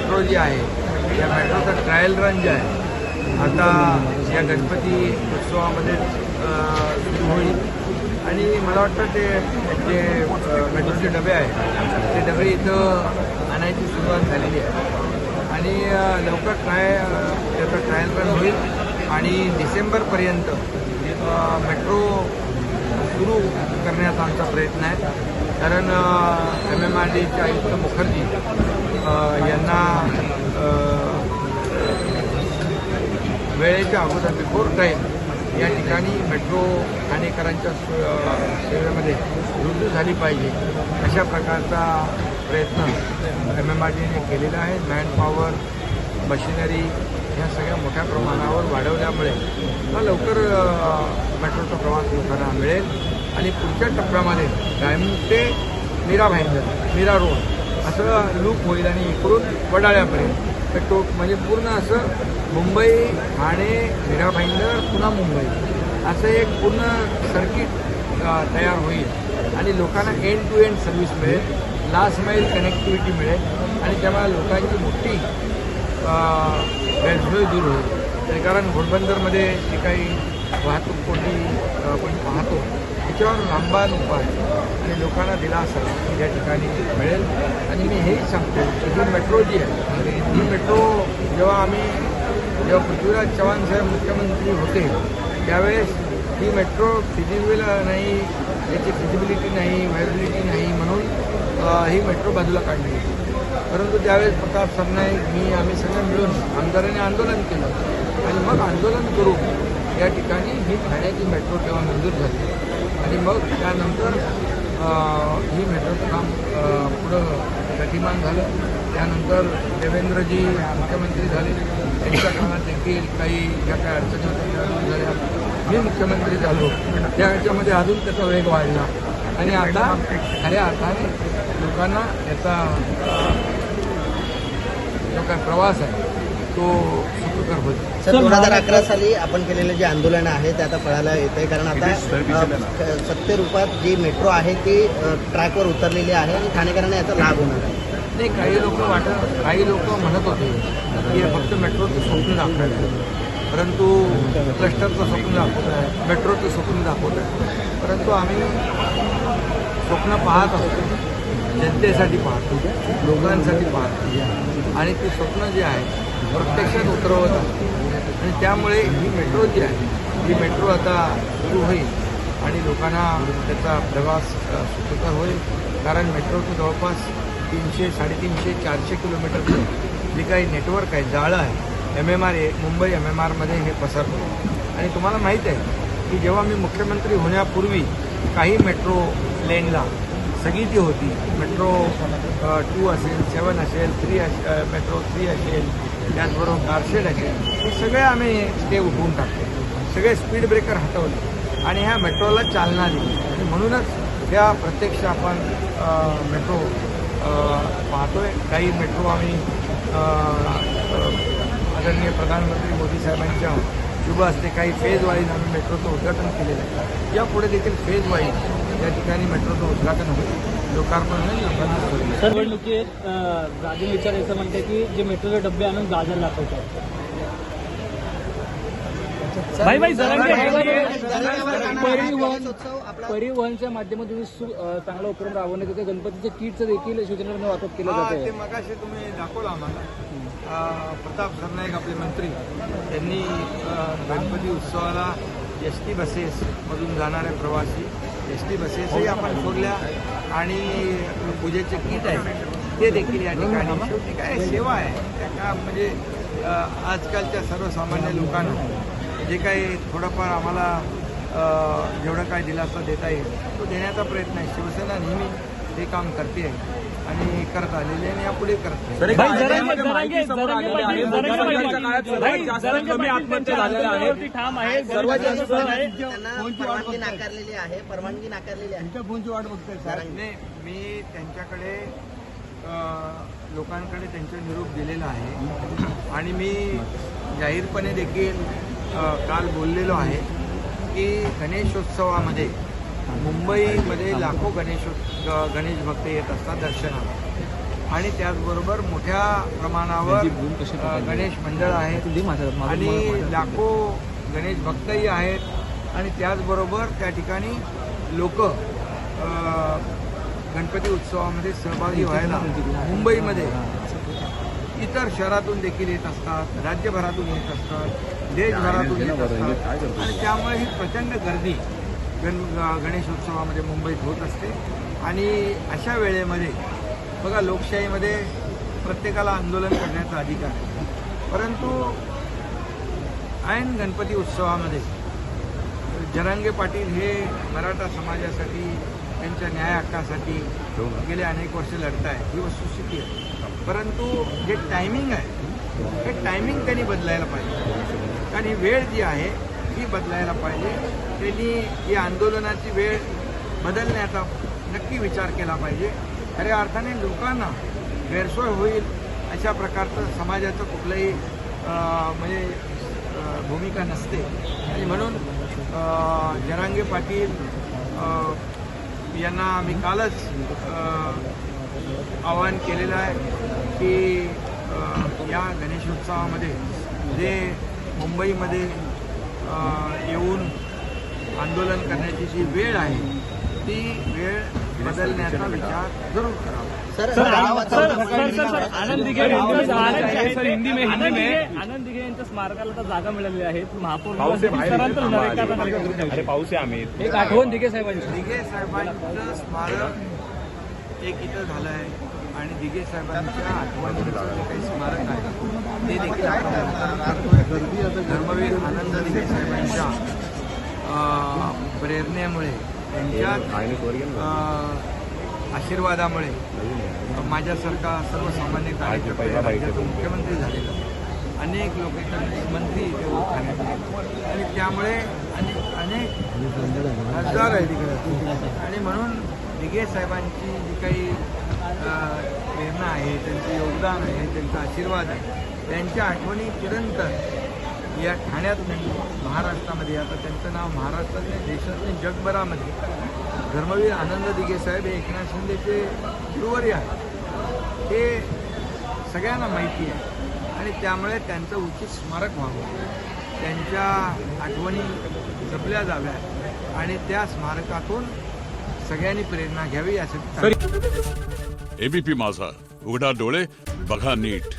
Metro जी आहे या मेट्रोचं ट्रायल रन जे आहे आता या गणपती उत्सवामध्ये सुरू होईल आणि मला वाटतं ते जे मेट्रोचे डबे आहेत ते डबे इथं आणायची सुरुवात झालेली आहे आणि लवकर त्याचा ट्रायल रन होईल आणि डिसेंबरपर्यंत मेट्रो सुरू करण्याचा आमचा प्रयत्न आहे कारण MMRDचे आयुक्त मुखर्जी यांना वेळेच्या अगोदर बिफोर टाईम या ठिकाणी मेट्रो ठाणेकरांच्या सेवेमध्ये रुजू झाली पाहिजे अशा प्रकारचा प्रयत्न MMRDने केलेला आहे. मॅनपॉवर मशिनरी ह्या सगळ्या मोठ्या प्रमाणावर वाढवल्यामुळे लवकर मेट्रोचा प्रवास लोकांना मिळेल आणि पुढच्या टप्प्यामध्ये डायमंड ते मीरा भाईंदर मीरा रोड असं लूप होईल आणि इकडून वडाळ्यापर्यंत तो म्हणजे पूर्ण असं मुंबई ठाणे मीरा भाईंदर पुन्हा मुंबई असं एक पूर्ण सर्किट तयार होईल आणि लोकांना एंड टू एंड सर्व्हिस मिळेल, लास्ट माईल कनेक्टिव्हिटी मिळेल आणि त्यामुळे लोकांची मोठी गैरसोय दूर होईल. कारण घोडबंदरमध्ये जी काही वाहतूक कोंडी आपण पाहतो त्याच्यावर रामबाण उपाय आणि लोकांना दिलासा या ठिकाणी मिळेल. आणि मी हेही सांगतो की ही मेट्रो जी आहे ही मेट्रो जेव्हा पृथ्वीराज चव्हाण साहेब मुख्यमंत्री होते त्यावेळेस ही मेट्रो फिजिबल नाही, याची फिजिबिलिटी नाही, व्हायबिलिटी नाही म्हणून ही मेट्रो बाजूला काढली होती. परंतु त्यावेळेस प्रताप सरनाईक आम्ही सगळं मिळून आमदारांनी आंदोलन केलं आणि मग आंदोलन करून या ठिकाणी ही ठाण्याची मेट्रो तेव्हा मंजूर झाली आणि मग त्यानंतर ही मेट्रोचं काम पुढं गतिमान झालं. त्यानंतर देवेंद्रजी मुख्यमंत्री झाले, त्यांच्या काळात देखील काही ज्या काही अडचणी होत्या त्या दूर झाल्या. मी मुख्यमंत्री झालो त्या ह्याच्यामध्ये अजून त्याचा वेग वाढला आणि आता खऱ्या अर्थाने लोकांना याचा जो काय प्रवास आहे तो सुखकर होईल. सर 2011 साली आपण केलेले जे आंदोलन आहे ते आता फळाला येत आहे कारण आता सत्य रूपात जी मेट्रो आहे ती ट्रॅकवर उतरलेली आहे आणि ठाणेकरांना याचा लाभ होणार आहे. नाही, काही लोक म्हणत होते की हे फक्त मेट्रोचं स्वप्न दाखवत आहे, परंतु क्लस्टरचं स्वप्न दाखवत आहे, मेट्रोचं स्वप्न दाखवत आहे. परंतु आम्ही स्वप्न पाहत असतो, जनतेसाठी पाहतो, लोकांसाठी पाहतो आणि ते स्वप्न जे आहे प्रत्यक्षात उतरवत असतो आणि त्यामुळे ही मेट्रो जी आहे ही मेट्रो आता सुरू होईल आणि लोकांना त्याचा प्रवास सुखकर होईल. कारण मेट्रोचं जवळपास 300, 350, 400 किलोमीटरचं जे काही नेटवर्क आहे, जाळं आहे, MMR मुंबई MMRमध्ये हे पसरतं. आणि तुम्हाला माहीत आहे की जेव्हा मी मुख्यमंत्री होण्यापूर्वी काही मेट्रो लेनला स्थगिती होती, मेट्रो 2 असेल, 7 असेल, 3 मेट्रो 3 असेल, त्याचबरोबर कारशेड असेल, हे सगळे आम्ही ते उठवून टाकले, सगळे स्पीड ब्रेकर हटवले आणि ह्या मेट्रोला चालना दिली. आणि म्हणूनच ह्या प्रत्यक्ष आपण मेट्रो पाहतोय. काही मेट्रो आम्ही आदरणीय प्रधानमंत्री मोदी साहेबांच्या शुभ हस्ते काही फेज वाईज आम्ही मेट्रोचं उद्घाटन केलेलं आहे. यापुढे देखील फेज वाईज या ठिकाणी मेट्रोचं उद्घाटन होईल, लोकार्पण होईल. सर निवडणुकीत राजन विचार याचं म्हणते की जे मेट्रोचे डबे आणून गाजर दाखवतात. परिवहनच्या माध्यमातून चांगला उपक्रम राबवण्यात येते. गणपतीच्या किटचं देखील शिवसेनेकडून वाटप केलं जातं. ते मगाशी तुम्ही दाखवलं आम्हाला. प्रताप सरनाईक आपले मंत्री त्यांनी गणपती उत्सवाला ST बसेसमधून जाणारे प्रवासी ST बसेसही आपण सोडल्या आणि पूजेचे किट आहे ते देखील या ठिकाणी. शेवटी काय सेवा आहे त्या का म्हणजे आजकालच्या सर्वसामान्य लोकांना जे काही थोडंफार आम्हाला जेवढं काय दिलासा देता येईल तो देण्याचा प्रयत्न आहे. शिवसेना नेहमी हे काम करते आहे आणि करत आलेले आणि यापुढे करत आहे. परवानगी नाकारलेली आहे. मी त्यांच्याकडे लोकांकडे त्यांचा निरोप दिलेला आहे आणि मी जाहीरपणे देखील काल बोललेलो आहे की गणेशोत्सवामध्ये मुंबईमध्ये लाखो गणेश भक्त येत असतात दर्शनाला आणि त्याचबरोबर मोठ्या प्रमाणावर गणेश मंडळ आहेत आणि लाखो गणेश भक्तही आहेत आणि त्याचबरोबर त्या ठिकाणी लोक गणपती उत्सवामध्ये सहभागी व्हायला मुंबईमध्ये इतर शहरातून देखील येत असतात, राज्यभरातून येत असतात, देशभरातून येत असतात आणि त्यामुळे ही प्रचंड गर्दी गणेशोत्सवामध्ये मुंबईत होत असते. आणि अशा वेळेमध्ये बघा, लोकशाहीमध्ये प्रत्येकाला आंदोलन करण्याचा अधिकार आहे, परंतु ऐन गणपती उत्सवामध्ये जरांगे पाटील हे मराठा समाजासाठी त्यांच्या न्याय हक्कासाठी गेले अनेक वर्ष लढत आहे, ही वस्तुस्थिती आहे. परंतु जे टायमिंग आहे हे टायमिंग त्यांनी बदलायला पाहिजे आणि वेळ जी आहे ती बदलायला पाहिजे. त्यांनी या आंदोलनाची वेळ बदलण्याचा नक्की विचार केला पाहिजे. खऱ्या अर्थाने लोकांना गैरसोय होईल अशा प्रकारचं समाजाचं कुठलंही म्हणजे भूमिका नसते आणि म्हणून जरांगे पाटील यांना आम्ही कालच आवाहन केलेलं आहे की या गणेशोत्सवामध्ये जे मुंबईमध्ये येऊन आंदोलन करण्याची जी वेळ आहे ती वेळ बदलण्याचा विचार जरूर करावा. आनंद दिघे यांच्या स्मारकाला तर जागा मिळाली आहे. महापौर पाऊस आहे आम्ही एक आठवण दिघे साहेबांची. दिघे साहेबांचं स्मारक एक इथं झालं आहे आणि दिघे साहेबांच्या आठवणीचं जे काही स्मारक आहे ते देखील आपण धर्मवीर आनंद दिघे साहेबांच्या प्रेरणेमुळे त्यांच्या आशीर्वादामुळे माझ्यासारखा सर्वसामान्य कार्यकर्ते राज्याचा मुख्यमंत्री झालेला अनेक लोक मंत्री इथे ठाण्यात आणि त्यामुळे अनेक खासदार आहेत तिकडे आणि म्हणून दिघे साहेबांची जी काही प्रेरणा आहे, त्यांचं योगदान आहे, त्यांचा आशीर्वाद आहे, त्यांच्या आठवणी चिरंतन या ठाण्यात नाही महाराष्ट्रामध्ये, आता त्यांचं नाव महाराष्ट्रात नाही देशात नाही जगभरामध्ये धर्मवीर आनंद दिघे साहेब हे एकनाथ शिंदेचे गुरुवर्य आहेत हे सगळ्यांना माहिती आहे आणि त्यामुळे त्यांचं उचित स्मारक व्हावं, त्यांच्या आठवणी जपल्या जाव्यात आणि त्या स्मारकातून सगळ्यांनी प्रेरणा घ्यावी यासाठी. एबीपी माझा, उघडा डोळे बघा नीट.